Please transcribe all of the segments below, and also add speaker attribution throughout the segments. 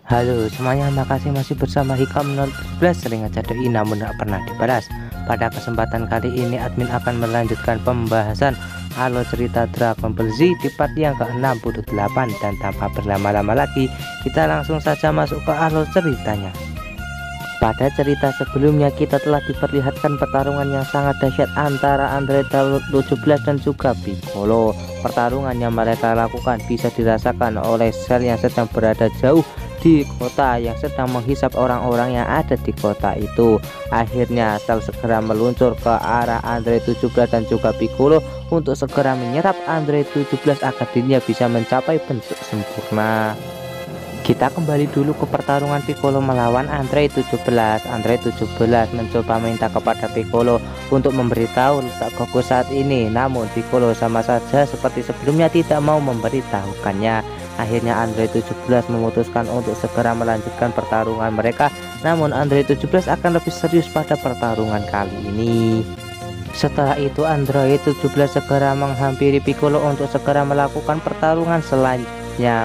Speaker 1: Halo semuanya, makasih masih bersama Hikam 017. Sering aja doi namun tak pernah dibalas. Pada kesempatan kali ini admin akan melanjutkan pembahasan alur cerita Dragon Ball Z di part yang ke-68. Dan tanpa berlama-lama lagi, kita langsung saja masuk ke alur ceritanya. Pada cerita sebelumnya kita telah diperlihatkan pertarungan yang sangat dahsyat antara Android 17 dan juga Piccolo. Pertarungan yang mereka lakukan bisa dirasakan oleh Cell yang sedang berada jauh di kota, yang sedang menghisap orang-orang yang ada di kota itu. Akhirnya Cell segera meluncur ke arah Android 17 dan juga Piccolo untuk segera menyerap Android 17 agar dirinya bisa mencapai bentuk sempurna. Kita kembali dulu ke pertarungan Piccolo melawan Android 17. Android 17 mencoba minta kepada Piccolo untuk memberitahu letak Goku saat ini, namun Piccolo sama saja seperti sebelumnya tidak mau memberitahukannya. Akhirnya Android 17 memutuskan untuk segera melanjutkan pertarungan mereka, namun Android 17 akan lebih serius pada pertarungan kali ini. Setelah itu Android 17 segera menghampiri Piccolo untuk segera melakukan pertarungan selanjutnya.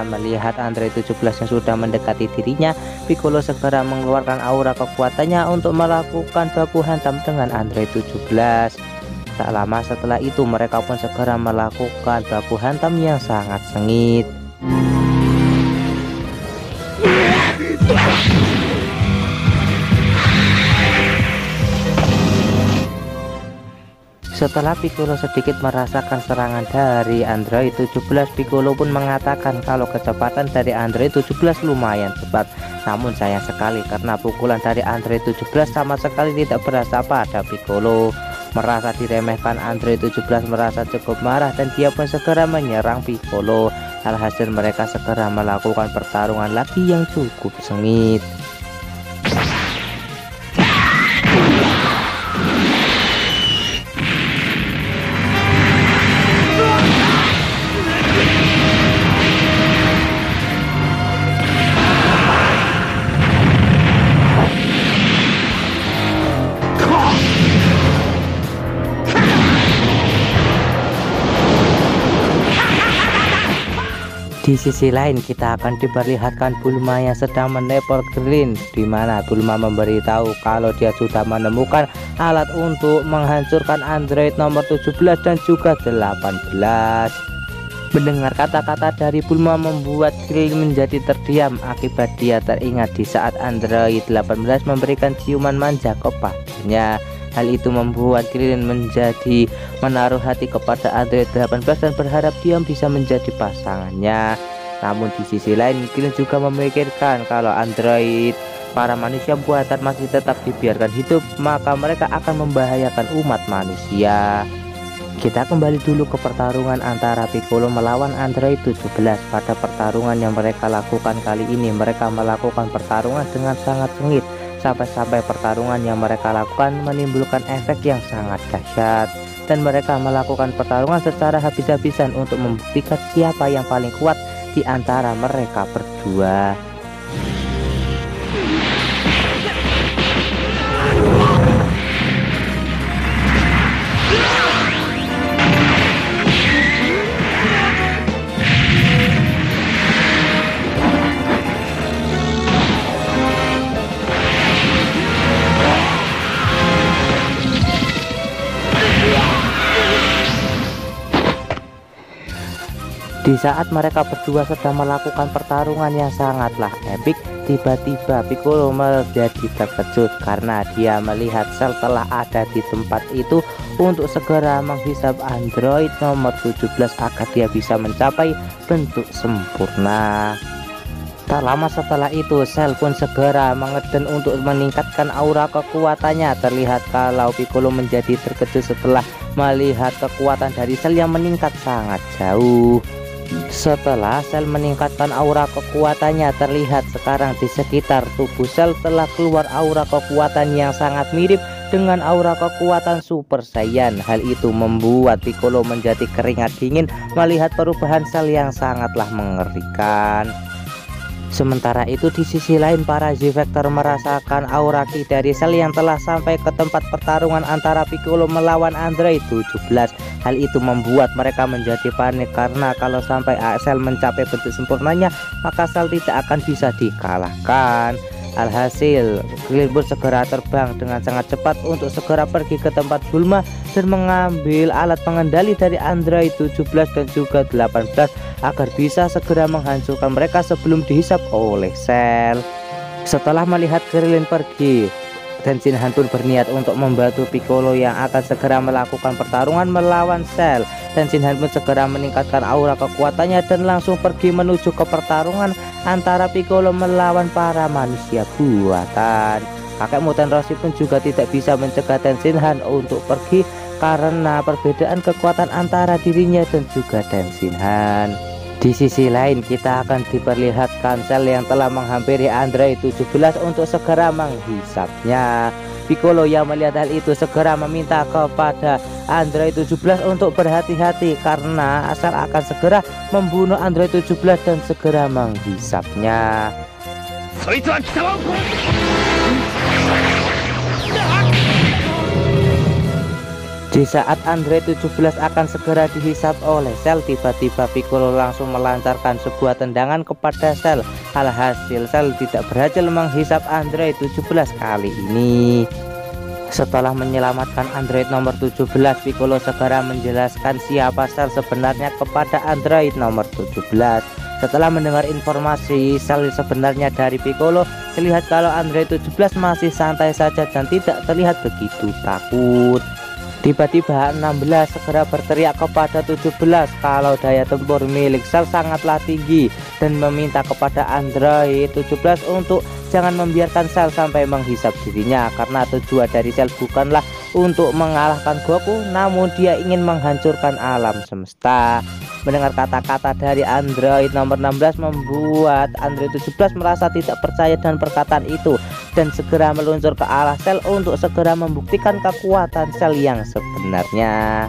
Speaker 1: Melihat Android 17 yang sudah mendekati dirinya, Piccolo segera mengeluarkan aura kekuatannya untuk melakukan baku hantam dengan Android 17. Tak lama setelah itu mereka pun segera melakukan baku hantam yang sangat sengit. Setelah Piccolo sedikit merasakan serangan dari Android 17, Piccolo pun mengatakan kalau kecepatan dari Android 17 lumayan cepat. Namun sayang sekali karena pukulan dari Android 17 sama sekali tidak berasa pada Piccolo. Merasa diremehkan, Android 17 merasa cukup marah dan dia pun segera menyerang Piccolo. Alhasil mereka segera melakukan pertarungan lagi yang cukup sengit. Di sisi lain kita akan diperlihatkan Bulma yang sedang menelpon Krillin, di mana Bulma memberitahu kalau dia sudah menemukan alat untuk menghancurkan Android nomor 17 dan juga 18. Mendengar kata-kata dari Bulma membuat Krillin menjadi terdiam, akibat dia teringat di saat Android 18 memberikan ciuman manja kepadanya. Hal itu membuat Krillin menjadi menaruh hati kepada Android 18 dan berharap dia bisa menjadi pasangannya. Namun di sisi lain Krillin juga memikirkan kalau Android para manusia buatan masih tetap dibiarkan hidup, maka mereka akan membahayakan umat manusia. Kita kembali dulu ke pertarungan antara Piccolo melawan Android 17. Pada pertarungan yang mereka lakukan kali ini, mereka melakukan pertarungan dengan sangat sengit. Sampai-sampai pertarungan yang mereka lakukan menimbulkan efek yang sangat dahsyat, dan mereka melakukan pertarungan secara habis-habisan untuk membuktikan siapa yang paling kuat di antara mereka berdua. Di saat mereka berdua sedang melakukan pertarungan yang sangatlah epik, tiba-tiba Piccolo menjadi terkejut karena dia melihat Cell telah ada di tempat itu untuk segera menghisap Android nomor 17 agar dia bisa mencapai bentuk sempurna. Tak lama setelah itu Cell pun segera mengeden untuk meningkatkan aura kekuatannya. Terlihat kalau Piccolo menjadi terkejut setelah melihat kekuatan dari Cell yang meningkat sangat jauh. Setelah Cell meningkatkan aura kekuatannya, terlihat sekarang di sekitar tubuh Cell telah keluar aura kekuatan yang sangat mirip dengan aura kekuatan Super Saiyan. Hal itu membuat Piccolo menjadi keringat dingin melihat perubahan Cell yang sangatlah mengerikan. Sementara itu di sisi lain para Z-Factor merasakan aura ki dari Cell yang telah sampai ke tempat pertarungan antara Piccolo melawan Android 17. Hal itu membuat mereka menjadi panik karena kalau sampai Cell mencapai bentuk sempurnanya maka Cell tidak akan bisa dikalahkan. Alhasil Krillin pun segera terbang dengan sangat cepat untuk segera pergi ke tempat Bulma dan mengambil alat pengendali dari Android 17 dan juga 18 agar bisa segera menghancurkan mereka sebelum dihisap oleh Cell. Setelah melihat Krillin pergi, Tenshinhan pun berniat untuk membantu Piccolo yang akan segera melakukan pertarungan melawan Cell. Tenshinhan pun segera meningkatkan aura kekuatannya dan langsung pergi menuju ke pertarungan antara Piccolo melawan para manusia buatan. Kakek Muten Roshi pun juga tidak bisa mencegah Tenshinhan untuk pergi karena perbedaan kekuatan antara dirinya dan juga Tenshinhan. Di sisi lain kita akan diperlihatkan Cell yang telah menghampiri Android 17 untuk segera menghisapnya. Piccolo yang melihat hal itu segera meminta kepada Android 17 untuk berhati-hati karena Cell akan segera membunuh Android 17 dan segera menghisapnya. Di saat Android 17 akan segera dihisap oleh Cell, tiba-tiba Piccolo langsung melancarkan sebuah tendangan kepada Cell. Alhasil Cell tidak berhasil menghisap Android 17 kali ini. Setelah menyelamatkan Android nomor 17, Piccolo segera menjelaskan siapa Cell sebenarnya kepada Android nomor 17. Setelah mendengar informasi Cell sebenarnya dari Piccolo, terlihat kalau Android 17 masih santai saja dan tidak terlihat begitu takut. Tiba-tiba 16 segera berteriak kepada 17 kalau daya tempur milik Cell sangatlah tinggi dan meminta kepada Android 17 untuk jangan membiarkan Cell sampai menghisap dirinya karena tujuan dari Cell bukanlah untuk mengalahkan Goku, namun dia ingin menghancurkan alam semesta. Mendengar kata-kata dari Android nomor 16 membuat Android 17 merasa tidak percaya dengan perkataan itu dan segera meluncur ke arah Cell untuk segera membuktikan kekuatan Cell yang sebenarnya.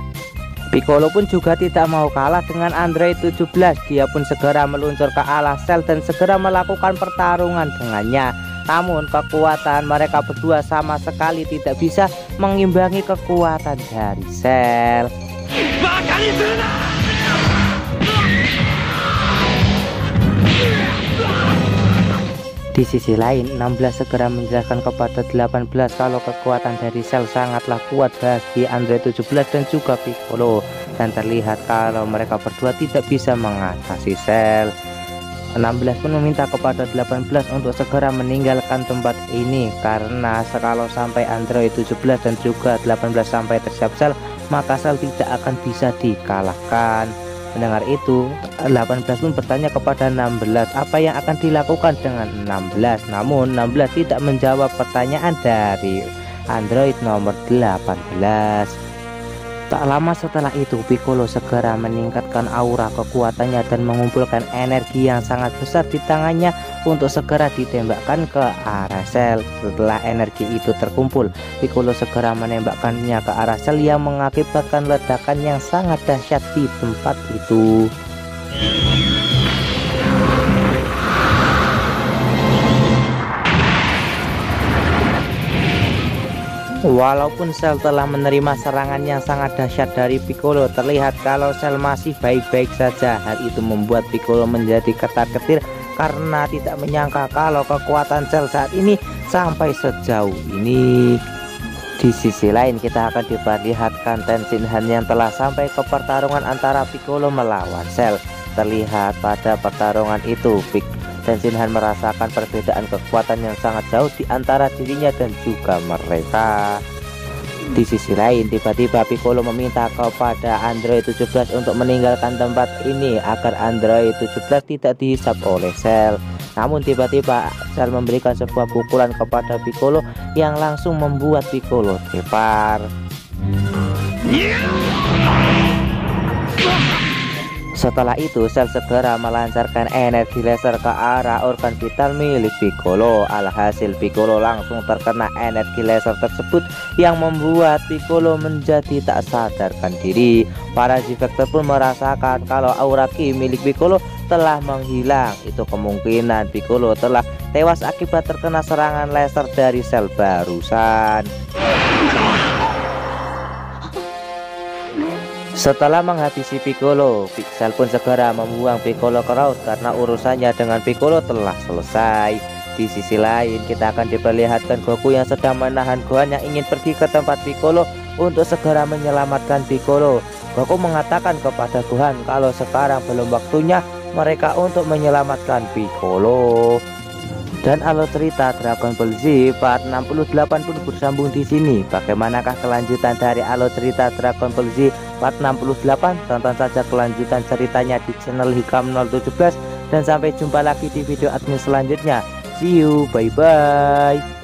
Speaker 1: Piccolo pun juga tidak mau kalah dengan Android 17. Dia pun segera meluncur ke arah Cell dan segera melakukan pertarungan dengannya. Namun kekuatan mereka berdua sama sekali tidak bisa mengimbangi kekuatan dari Cell. Di sisi lain 16 segera menjelaskan kepada 18 kalau kekuatan dari Cell sangatlah kuat bagi Android 17 dan juga Piccolo, dan terlihat kalau mereka berdua tidak bisa mengatasi Cell. 16 pun meminta kepada 18 untuk segera meninggalkan tempat ini karena kalau sampai Android 17 dan juga 18 sampai tersiap Cell maka Cell tidak akan bisa dikalahkan. Mendengar itu 18 pun bertanya kepada 16 apa yang akan dilakukan dengan 16, namun 16 tidak menjawab pertanyaan dari Android nomor 18. Tak lama setelah itu Piccolo segera meningkatkan aura kekuatannya dan mengumpulkan energi yang sangat besar di tangannya untuk segera ditembakkan ke arah Cell. Setelah energi itu terkumpul, Piccolo segera menembakkannya ke arah Cell yang mengakibatkan ledakan yang sangat dahsyat di tempat itu. Walaupun Cell telah menerima serangan yang sangat dahsyat dari Piccolo, terlihat kalau Cell masih baik-baik saja. Hal itu membuat Piccolo menjadi ketar-ketir karena tidak menyangka kalau kekuatan Cell saat ini sampai sejauh ini. Di sisi lain kita akan diperlihatkan Tenshinhan yang telah sampai ke pertarungan antara Piccolo melawan Cell. Terlihat pada pertarungan itu Tenshinhan merasakan perbedaan kekuatan yang sangat jauh di antara dirinya dan juga mereka. Di sisi lain tiba-tiba Piccolo meminta kepada Android 17 untuk meninggalkan tempat ini agar Android 17 tidak dihisap oleh Cell. Namun tiba-tiba Cell memberikan sebuah pukulan kepada Piccolo yang langsung membuat Piccolo tepar. Setelah itu Cell segera melancarkan energi laser ke arah organ vital milik Piccolo. Alhasil Piccolo langsung terkena energi laser tersebut yang membuat Piccolo menjadi tak sadarkan diri. Para G-Factor pun merasakan kalau aura Ki milik Piccolo telah menghilang. Itu kemungkinan Piccolo telah tewas akibat terkena serangan laser dari Cell barusan. Setelah menghabisi Piccolo, Cell pun segera membuang Piccolo ke laut karena urusannya dengan Piccolo telah selesai. Di sisi lain, kita akan diperlihatkan Goku yang sedang menahan Gohan yang ingin pergi ke tempat Piccolo untuk segera menyelamatkan Piccolo. Goku mengatakan kepada Gohan kalau sekarang belum waktunya mereka untuk menyelamatkan Piccolo. Dan alur cerita Dragon Ball Z part 68 pun bersambung di sini. Bagaimanakah kelanjutan dari alur cerita Dragon Ball Z part 68? Tonton saja kelanjutan ceritanya di channel Hikam 017 dan sampai jumpa lagi di video admin selanjutnya. See you, bye bye.